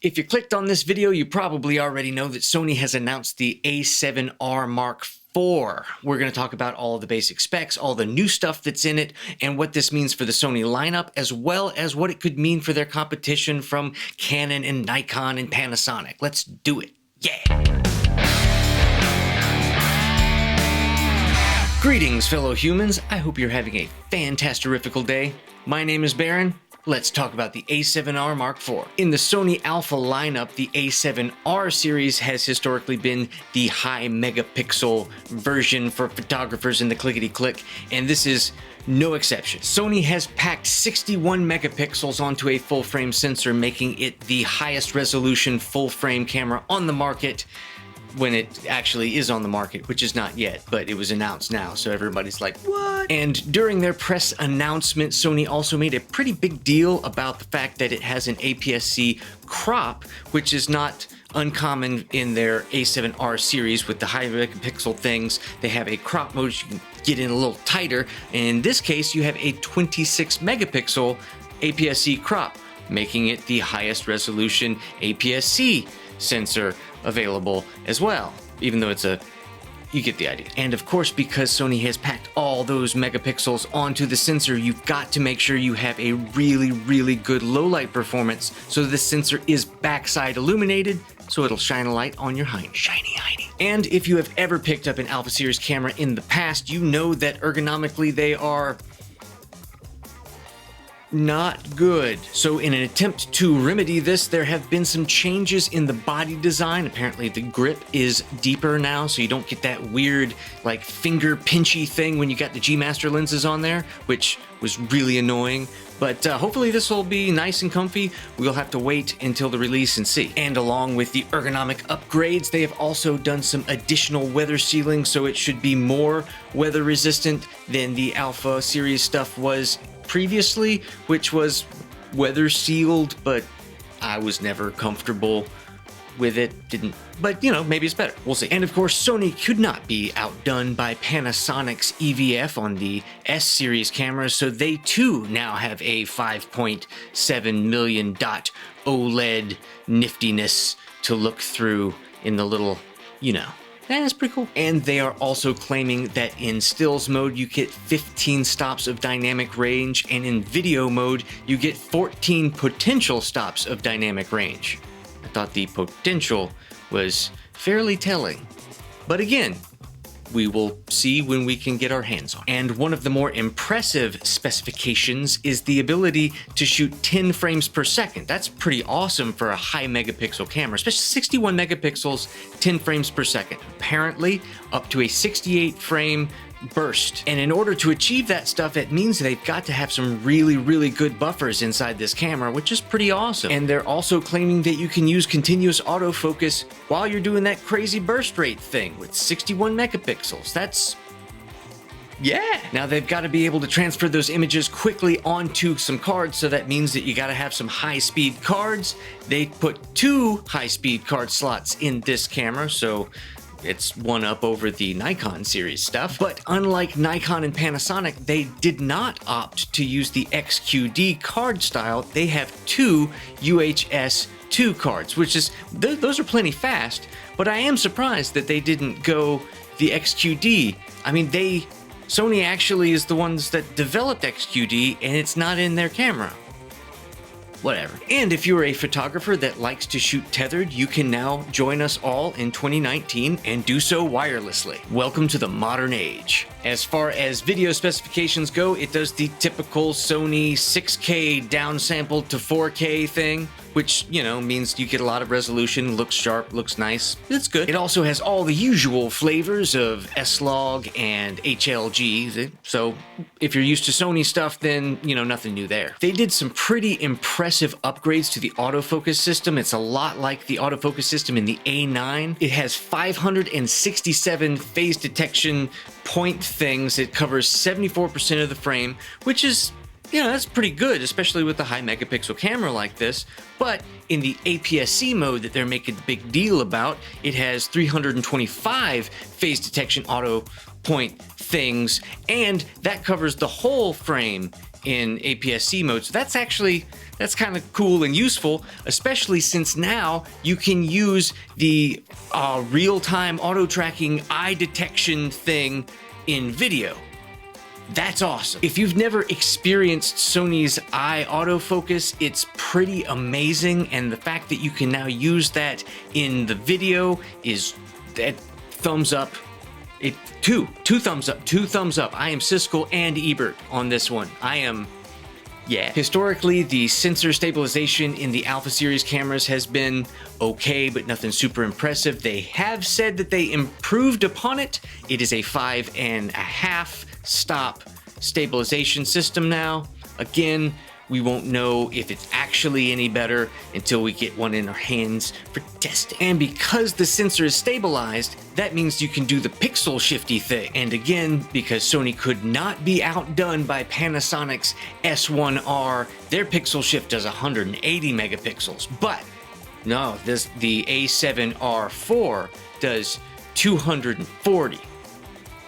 If you clicked on this video, you probably already know that Sony has announced the A7R Mark IV. We're going to talk about all of the basic specs, all the new stuff that's in it, and what this means for the Sony lineup, as well as what it could mean for their competition from Canon and Nikon and Panasonic. Let's do it. Yeah! Greetings, fellow humans. I hope you're having a fantastic-rifical day. My name is Barron. Let's talk about the A7R Mark IV. In the Sony Alpha lineup, the A7R series has historically been the high megapixel version for photographers in the clickety-click, and this is no exception. Sony has packed 61 megapixels onto a full-frame sensor, making it the highest resolution full-frame camera on the market, when it actually is on the market, which is not yet, but it was announced now, so everybody's like, what? And during their press announcement, Sony also made a pretty big deal about the fact that it has an APS-C crop, which is not uncommon in their A7R series with the high megapixel things. They have a crop mode you can get in a little tighter. In this case, you have a 26 megapixel APS-C crop, making it the highest resolution APS-C sensor available as well, even though you get the idea. And of course, because Sony has packed all those megapixels onto the sensor, you've got to make sure you have a really good low light performance, so the sensor is backside illuminated, so it'll shine a light on your shiny hiney. And if you have ever picked up an Alpha series camera in the past, you know that ergonomically they are not good. So in an attempt to remedy this, there have been some changes in the body design. Apparently the grip is deeper now, so you don't get that weird like finger pinchy thing when you got the G Master lenses on there, which was really annoying. But hopefully this will be nice and comfy. We'll have to wait until the release and see. And along with the ergonomic upgrades, they have also done some additional weather sealing, so it should be more weather resistant than the Alpha series stuff was previously, which was weather sealed, but I was never comfortable with it. But you know, maybe it's better. We'll see. And of course, Sony could not be outdone by Panasonic's EVF on the S series cameras, so they too now have a 5.7 million dot OLED niftiness to look through in the little, you know. That's pretty cool. And they are also claiming that in stills mode, you get 15 stops of dynamic range, and in video mode, you get 14 potential stops of dynamic range. I thought the potential was fairly telling. But again, we will see when we can get our hands on it. And one of the more impressive specifications is the ability to shoot 10 frames per second. That's pretty awesome for a high megapixel camera, especially 61 megapixels, 10 frames per second. Apparently up to a 68 frame burst. And in order to achieve that stuff, it means they've got to have some really good buffers inside this camera, which is pretty awesome. And they're also claiming that you can use continuous autofocus while you're doing that crazy burst rate thing with 61 megapixels. That's yeah. Now they've got to be able to transfer those images quickly onto some cards, so that means that you got to have some high-speed cards. They put 2 high-speed card slots in this camera, so it's one up over the Nikon series stuff. But unlike Nikon and Panasonic, they did not opt to use the XQD card style. They have 2 UHS 2 cards, which is, those are plenty fast, but I am surprised that they didn't go the XQD. I mean, Sony actually is the ones that developed XQD, and it's not in their camera. Whatever. And if you're a photographer that likes to shoot tethered, you can now join us all in 2019 and do so wirelessly. Welcome to the modern age. As far as video specifications go, it does the typical Sony 6K downsampled to 4K thing, which, you know, means you get a lot of resolution, looks sharp, looks nice. It's good. It also has all the usual flavors of S-Log and HLG, so if you're used to Sony stuff, then, you know, nothing new there. They did some pretty impressive upgrades to the autofocus system. It's a lot like the autofocus system in the A9. It has 567 phase detection point things. It covers 74% of the frame, which is, you know, that's pretty good, especially with a high megapixel camera like this. But in the APS-C mode that they're making a big deal about, it has 325 phase detection auto point things, and that covers the whole frame in APS-C mode. So that's kind of cool and useful, especially since now you can use the real-time auto tracking eye detection thing in video. That's awesome. If you've never experienced Sony's eye autofocus, it's pretty amazing, and the fact that you can now use that in the video is that thumbs up. Two thumbs up. I am Siskel and Ebert on this one. Yeah. Historically, the sensor stabilization in the Alpha series cameras has been okay, but nothing super impressive. They have said that they improved upon it. It is a 5.5 stop stabilization system now. Again, we won't know if it's actually any better until we get one in our hands for testing. And because the sensor is stabilized, that means you can do the pixel shifty thing. And again, because Sony could not be outdone by Panasonic's S1R, their pixel shift does 180 megapixels. But no, the A7R IV does 240.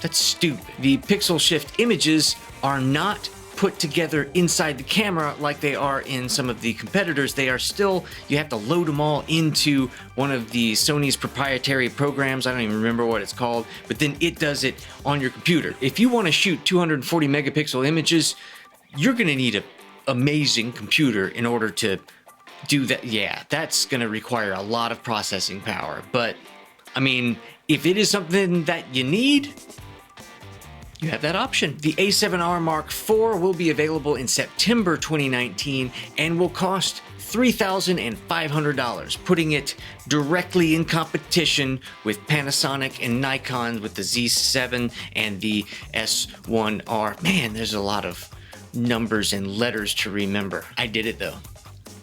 That's stupid. The pixel shift images are not put together inside the camera like they are in some of the competitors. They are still, you have to load them all into one of the Sony's proprietary programs. I don't even remember what it's called, but then it does it on your computer. If you want to shoot 240 megapixel images, you're going to need an amazing computer in order to do that. Yeah, that's going to require a lot of processing power. But I mean, if it is something that you need, you have that option. The A7R Mark IV will be available in September 2019 and will cost $3,500, putting it directly in competition with Panasonic and Nikon with the Z7 and the S1R. Man, there's a lot of numbers and letters to remember. I did it though.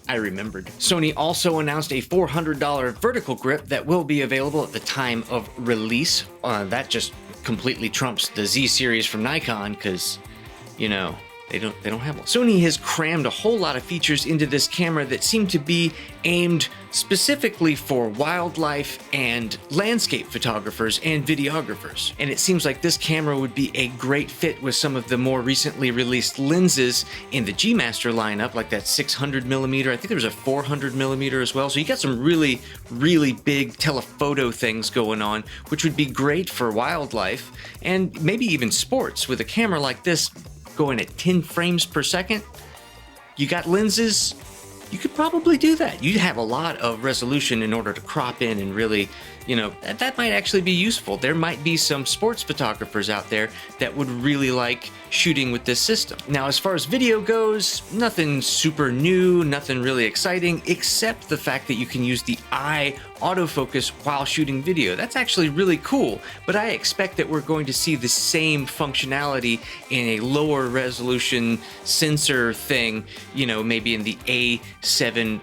I remembered. Sony also announced a $400 vertical grip that will be available at the time of release. That just completely trumps the Z series from Nikon because, you know, they don't have one. Sony has crammed a whole lot of features into this camera that seem to be aimed specifically for wildlife and landscape photographers and videographers. And it seems like this camera would be a great fit with some of the more recently released lenses in the G Master lineup, like that 600mm. I think there was a 400mm as well. So you got some really, really big telephoto things going on, which would be great for wildlife and maybe even sports. With a camera like this going at 10 frames per second, you got lenses, you could probably do that. You'd have a lot of resolution in order to crop in and really, you know, that might actually be useful. There might be some sports photographers out there that would really like shooting with this system. Now, as far as video goes, nothing super new, nothing really exciting, except the fact that you can use the eye autofocus while shooting video. That's actually really cool, but I expect that we're going to see the same functionality in a lower resolution sensor thing, you know, maybe in the A7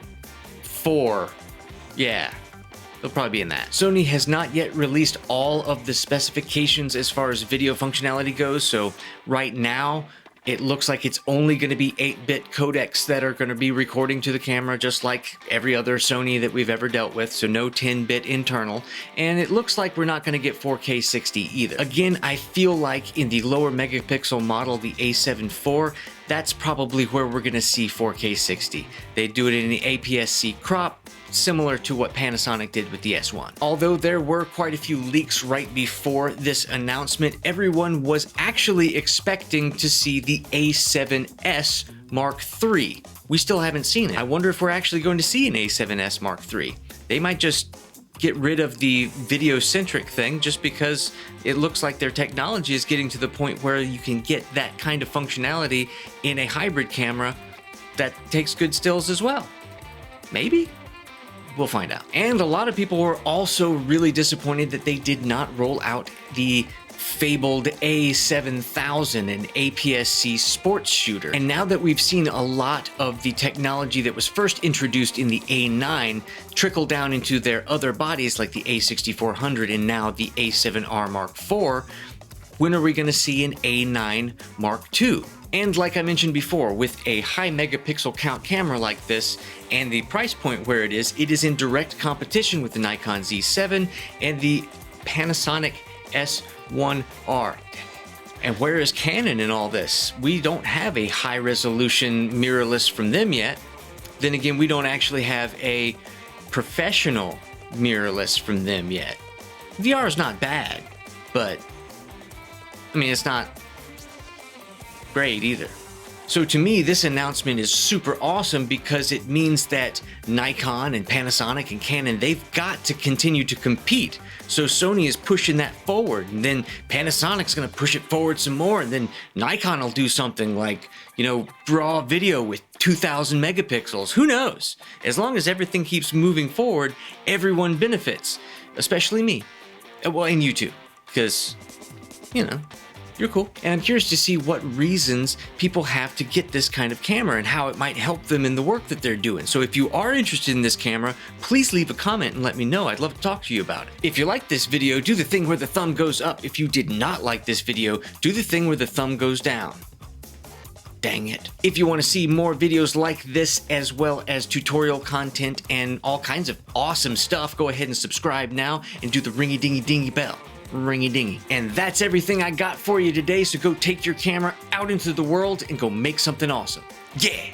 IV. Yeah. They'll probably be in that. Sony has not yet released all of the specifications as far as video functionality goes, so right now it looks like it's only going to be 8-bit codecs that are going to be recording to the camera, just like every other Sony that we've ever dealt with, so no 10-bit internal, and it looks like we're not going to get 4K 60 either. Again, I feel like in the lower megapixel model, the A7 IV, that's probably where we're going to see 4K 60. They do it in the APS-C crop, similar to what Panasonic did with the S1. Although there were quite a few leaks right before this announcement, everyone was actually expecting to see the A7S Mark III. We still haven't seen it. I wonder if we're actually going to see an A7S Mark III. They might just get rid of the video-centric thing just because it looks like their technology is getting to the point where you can get that kind of functionality in a hybrid camera that takes good stills as well. Maybe? We'll find out. And a lot of people were also really disappointed that they did not roll out the fabled A7000, an APS-C sports shooter. And now that we've seen a lot of the technology that was first introduced in the A9 trickle down into their other bodies like the A6400 and now the A7R Mark IV, when are we going to see an A9 Mark II? And like I mentioned before, with a high megapixel count camera like this and the price point where it is in direct competition with the Nikon Z7 and the Panasonic S1R. And where is Canon in all this? We don't have a high-resolution mirrorless from them yet. Then again, we don't actually have a professional mirrorless from them yet. VR is not bad, but I mean, it's not great either. So to me, this announcement is super awesome because it means that Nikon and Panasonic and Canon, they've got to continue to compete. So Sony is pushing that forward, and then Panasonic's going to push it forward some more, and then Nikon will do something like, you know, raw video with 2,000 megapixels. Who knows? As long as everything keeps moving forward, everyone benefits, especially me. Well, and you too, because, you know, you're cool. And I'm curious to see what reasons people have to get this kind of camera and how it might help them in the work that they're doing. So if you are interested in this camera, please leave a comment and let me know. I'd love to talk to you about it. If you like this video, do the thing where the thumb goes up. If you did not like this video, do the thing where the thumb goes down. Dang it. If you want to see more videos like this, as well as tutorial content and all kinds of awesome stuff, go ahead and subscribe now and do the ringy-dingy-dingy bell. Ringy-dingy. And that's everything I got for you today, so go take your camera out into the world and go make something awesome. Yeah!